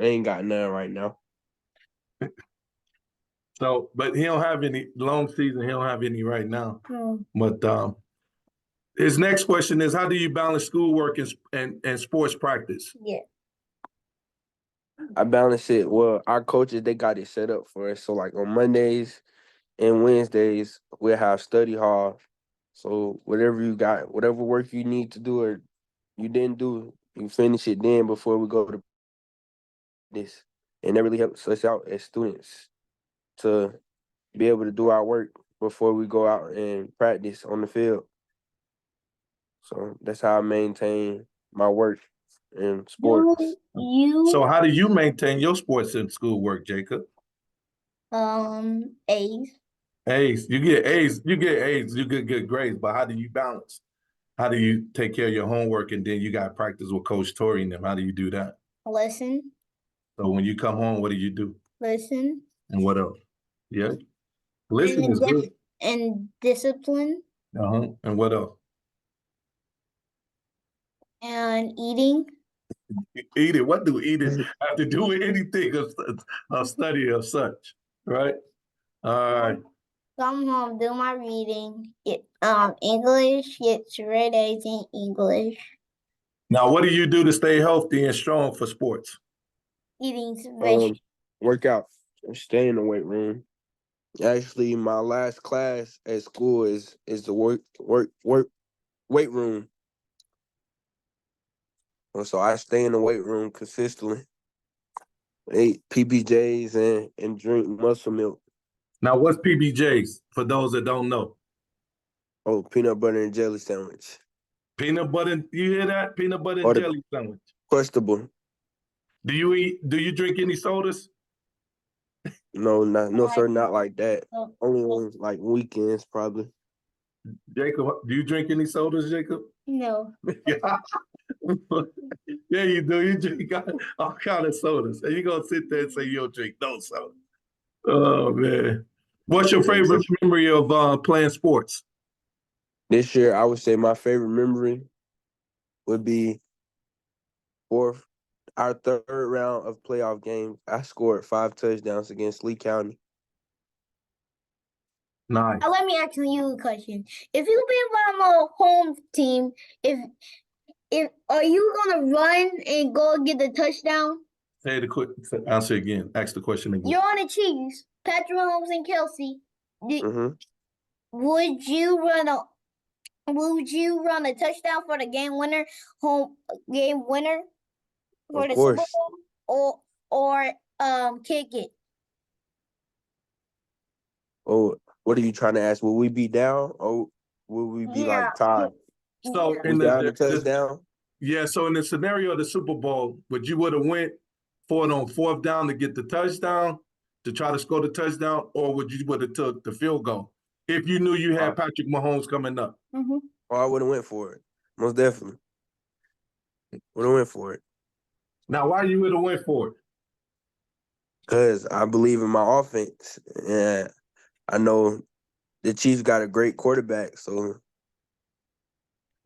I ain't got none right now. So, but he don't have any long season. He don't have any right now. Hmm. But his next question is, how do you balance schoolwork and sports practice? Yeah. I balance it. Well, our coaches, they got it set up for us. So like on Mondays and Wednesdays, we'll have study hall. So whatever you got, whatever work you need to do or you didn't do, you finish it then before we go to this. And that really helps us out as students to be able to do our work before we go out and practice on the field. So that's how I maintain my work in sports. So how do you maintain your sports and schoolwork, Jacob? A's. A's. You get A's. You get A's. You get good grades. But how do you balance? How do you take care of your homework and then you got to practice with Coach Tori and them? How do you do that? Listen. So when you come home, what do you do? Listen. And what else? Yeah. Listen And is good. and discipline And what else? and eating. Eat it. What do eating have to do with anything of study or such? Right? All right. Come home, do my reading. English, get straight A's in English. Now, what do you do to stay healthy and strong for sports? Eating vegetables. Work out, stay in the weight room. Actually, my last class at school is the weight room. So I stay in the weight room consistently. Eat PBJs and drink muscle milk. Now, what's PBJs for those that don't know? Oh, peanut butter and jelly sandwich. Peanut butter, you hear that? Peanut butter Or and the jelly sandwich. Crustable. Do you drink any sodas? No, sir, not like that. Only on like weekends, probably. Jacob, do you drink any sodas, Jacob? No. Yeah, you do. You drink all kind of sodas. And you're going to sit there and say you don't drink no soda. Oh, man. What's your favorite memory of playing sports? This year, I would say my favorite memory would be our third round of playoff games. I scored 5 touchdowns against Lee County. Nice. Now let me ask you a question. If you be on a home team, if are you gonna run and go get the touchdown? Say the quick answer again. Ask the question again. You're on the Chiefs, Patrick Mahomes and Kelsey. Mm-hmm. Would you run a touchdown for the game winner, for Of the Super course. Bowl, or kick it? Oh, what are you trying to ask? Will we be down or will we be like tied? So Yeah. in Down the the touchdown? yeah, so in the scenario of the Super Bowl, would you would have went for it on fourth down to get the touchdown to try to score the touchdown, or would you would have took the field goal if you knew you had Patrick Mahomes coming up? Mm-hmm. Oh, I would have went for it. Most definitely. Would have went for it. Now, why you would have went for it? Because I believe in my offense. And I know the Chiefs got a great quarterback. So,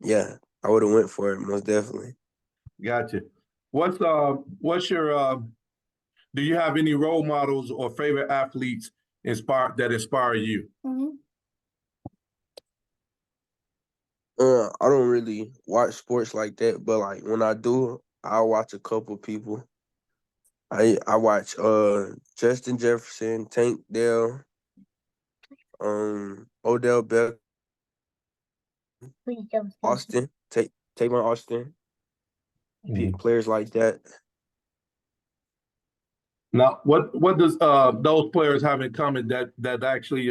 yeah, I would have went for it, most definitely. Gotcha. What's your do you have any role models or favorite athletes inspire you? Mm-hmm. I don't really watch sports like that, but like when I do, I'll watch a couple people. I watch Justin Jefferson, Tank Dell, Odell Beckham, Austin, Taylor Austin, players like that. Now, what does those players have in common that actually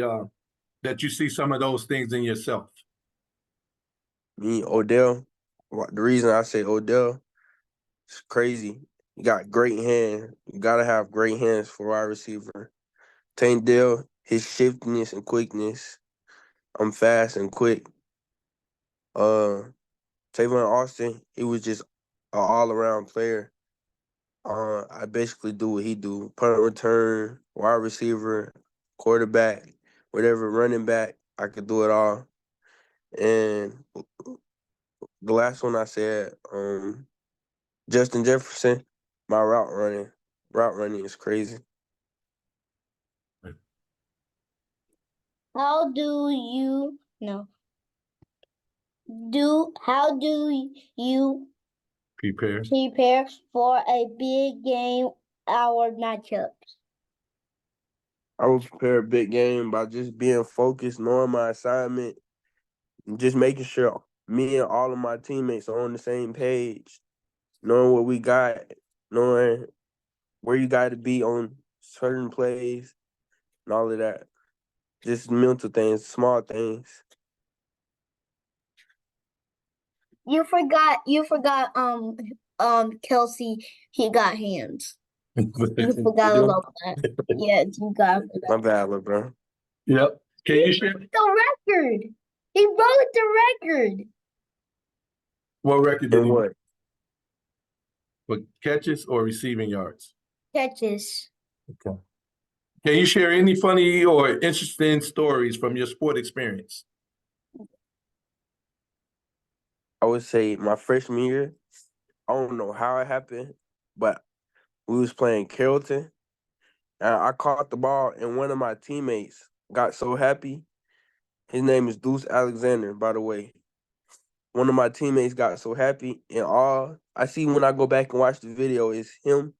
that you see some of those things in yourself? Me, Odell. The reason I say Odell, it's crazy. You got great hands. You gotta have great hands for wide receiver. Tank Dell, his shiftiness and quickness. I'm fast and quick. Tavon Austin, he was just an all-around player. I basically do what he do: punt return, wide receiver, quarterback, whatever, running back. I could do it all. And the last one I said, Justin Jefferson, my route running. route running is crazy. How do you Prepare. prepare for a big game hour matchup? I would prepare a big game by just being focused, knowing my assignment, and just making sure me and all of my teammates are on the same page, knowing what we got, knowing where you got to be on certain plays, and all of that. Just mental things, small things. You forgot Kelsey, he got hands. You forgot about that. Yes, you got My bad, bro. Yep. Can you share the record. He broke the record. what record did And he what? for catches or receiving yards? Catches. Okay. Can you share any funny or interesting stories from your sport experience? I would say my freshman year, I don't know how it happened, but we was playing Carrollton, and I caught the ball, and one of my teammates got so happy. His name is Deuce Alexander, by the way. One of my teammates got so happy, and all I see when I go back and watch the video is him.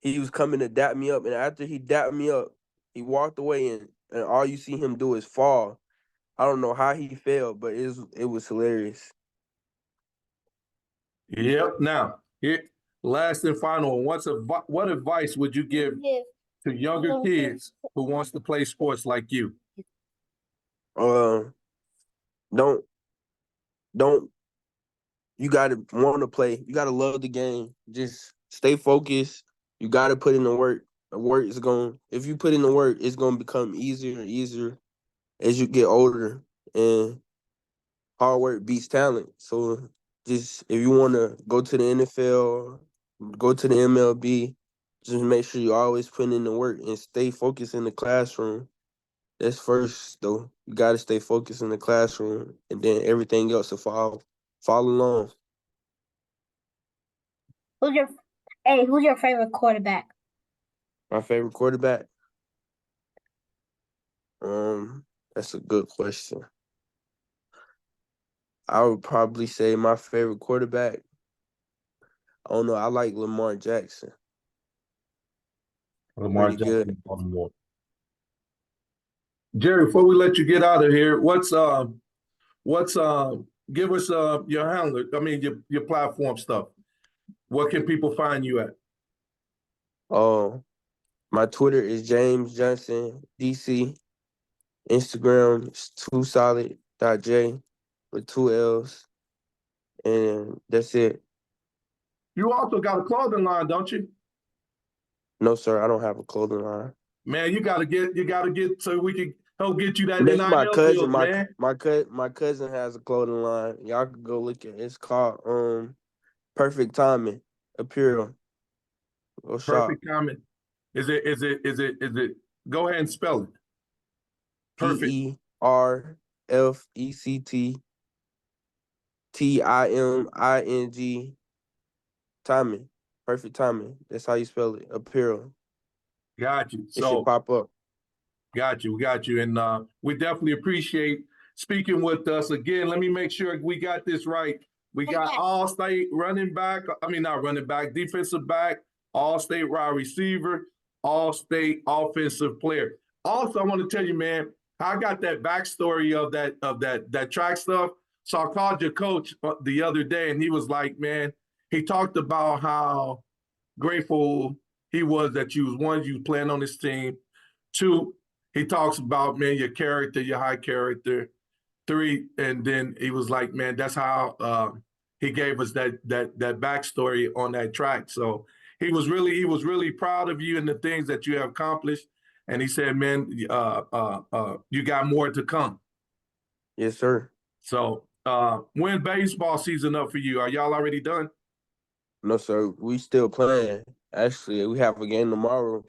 He was coming to dap me up, and after he dapped me up, he walked away, and all you see him do is fall. I don't know how he fell, but it was hilarious. Yep. Now, here, last and final one. What advice would you give to younger kids who wants to play sports like you? Uh, don't don't you gotta want to play. You gotta love the game. Just stay focused. You gotta put in the work. The work is going. If you put in the work, it's gonna become easier and easier as you get older. And hard work beats talent. So just if you want to go to the NFL, go to the MLB, just make sure you always put in the work and stay focused in the classroom. That's first though. You gotta stay focused in the classroom, and then everything else will fall along. Who's your favorite quarterback? My favorite quarterback? That's a good question. I would probably say my favorite quarterback. I don't know. I like Lamar Jackson. Lamar Pretty good. Jackson, Baltimore. Jerry, before we let you get out of here, give us your handler. I mean your platform stuff. What can people find you at? My Twitter is James Johnson DC. Instagram is 2solid.j with 2 L's. And that's it. You also got a clothing line, don't you? No, sir, I don't have a clothing line. Man, you gotta get so we can help get you that That's my NIL cousin. deal, man. My cousin has a clothing line. Y'all could go look at it. It's called Perfect Timing Apparel. Go shop. Perfect comment. Is it? Go ahead and spell it. Perfect. PERFECTTIMING. Timing. Perfect timing. That's how you spell it. Apparel. Got you. It should pop up. Got you. And we definitely appreciate speaking with us. Again, let me make sure we got this right. We got all-state running back, not running back, defensive back, all-state wide receiver, all-state offensive player. Also, I want to tell you, man, I got that backstory of that track stuff. So I called your coach the other day, and he was like, man, he talked about how grateful he was that you was playing on this team. 2, he talks about, man, your character, your high character. 3, and then he was like, man, that's how he gave us that backstory on that track. So he was really proud of you and the things that you have accomplished. And he said, man, you got more to come. Yes, sir. So when baseball season up for you? Are y'all already done? No, sir. We still playing. Actually, we have a game tomorrow.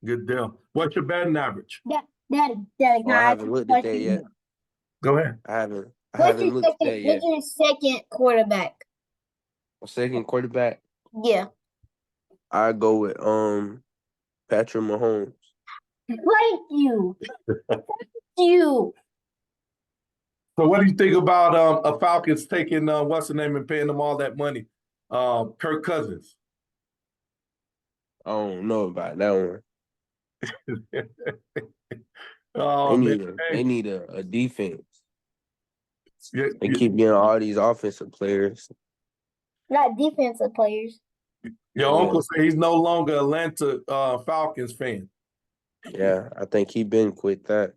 Good deal. What's your batting average? Daddy, I haven't looked at that yet. Go ahead. I haven't looked at that yet. What's your second quarterback? A second quarterback? Yeah. I go with Patrick Mahomes. Thank you. Thank you. So what do you think about a Falcons taking what's the name and paying them all that money? Kirk Cousins. I don't know about that one. Oh man, They need a defense. Your, They keep getting all these offensive players. Not defensive players. your uncle said he's no longer Atlanta Falcons fan. Yeah, I think he been quit that.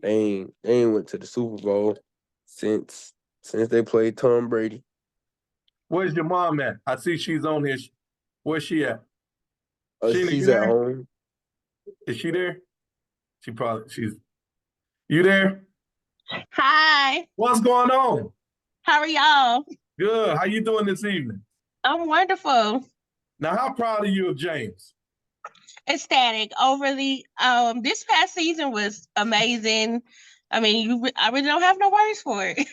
They ain't went to the Super Bowl since they played Tom Brady. Where's your mom at? I see she's on here. Where's she at? Sheena, She's you at there? home. Is she there? She's. You there? Hi, What's going on? how are y'all? Good. How you doing this evening? I'm wonderful. Now, how proud are you of James? Ecstatic, overly. This past season was amazing. I mean, I really don't have no words for it.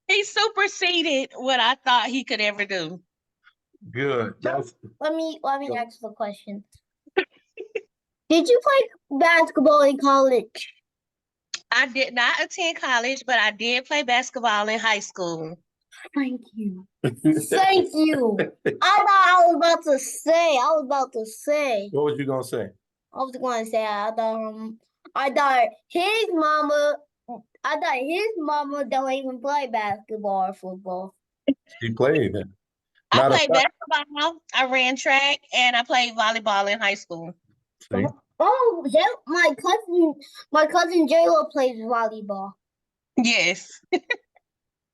He superseded what I thought he could ever do. Good. Let me ask the question. Did you play basketball in college? I did not attend college, but I did play basketball in high school. Thank you. Thank you. I was about to say. What was you gonna say? I thought his mama don't even play basketball or football. He played. I Matter of played fact, basketball, I ran track, and I played volleyball in high school. see? Oh, my cousin J-Lo plays volleyball. Yes.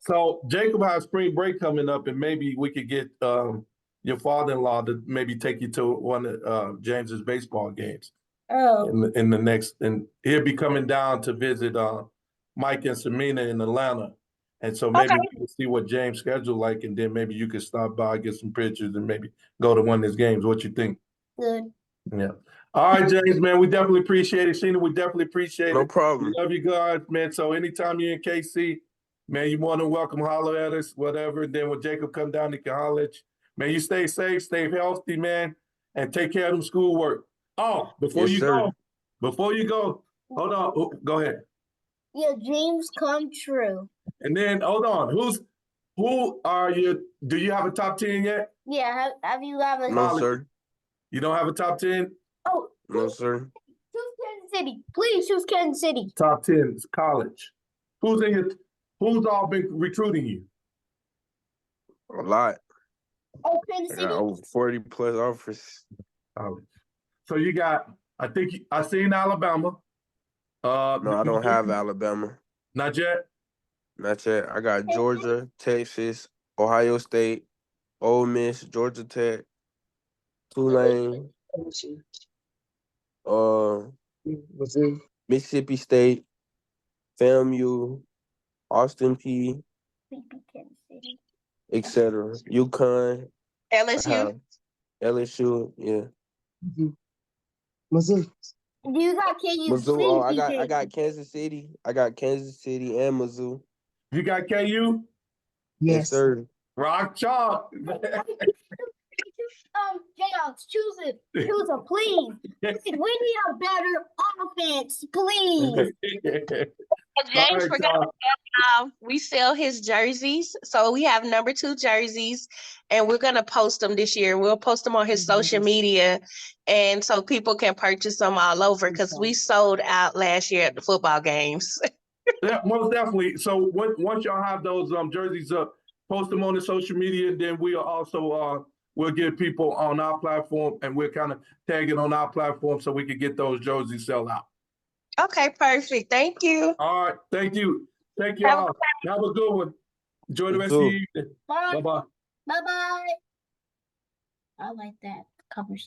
So Jacob has spring break coming up, and maybe we could get your father-in-law to maybe take you to one of James's baseball games Oh, in the next, and he'll be coming down to visit Mike and Samina in Atlanta. And so maybe Okay. we can see what James' schedule like, and then maybe you could stop by, get some pictures, and maybe go to one of his games. What you think? good. Yeah. All right, James, man, we definitely appreciate it. Sheena, we definitely appreciate No it. problem. We love you guys, man. So anytime you're in KC, man, you more than welcome, holler at us, whatever. And then when Jacob come down, he can holler at you. Man, you stay safe, stay healthy, man, and take care of them schoolwork. Oh, before Yes, you sir. go, hold on. Oh, go ahead. Your dreams come true. And then hold on. Who are you? Do you have a top 10 yet? Yeah, have you ever? No, sir. You don't have a top 10? Oh, No, sir. choose Kansas City. Please choose Kansas City. Top 10 is college. Who's all been recruiting you? A lot. Oh, I Kansas got City. over 40 plus offers. College. So you got, I seen Alabama. No, I don't have Alabama. Not yet. Not yet. I got Georgia, Texas, Ohio State, Ole Miss, Georgia Tech, Tulane, Mississippi State, FAMU, Austin P, Kansas City. etc. UConn, I LSU. have LSU, yeah. Do you got KU? Mizzou. Oh, I got Kansas City. I got Kansas City and Mizzou. You got KU? Yes, sir. Rock chalk. Jayhawks, choose it. Choose it, please. We need a better offense, please. James right, forgot we sell his jerseys. So we have number 2 jerseys, and we're going to post them this year. We'll post them on his social media, and so people can purchase them all over because we sold out last year at the football games. Yeah, most definitely. So once y'all have those jerseys up, post them on the social media, and then we'll also we'll get people on our platform, and we'll kind of tag it on our platform so we can get those jerseys sell out. Okay, perfect. Thank you. All right, thank you. Thank you Have a all. Have a good one. Enjoy the You rest too. of the evening. Bye. Bye-bye. Bye-bye. I like that conversation.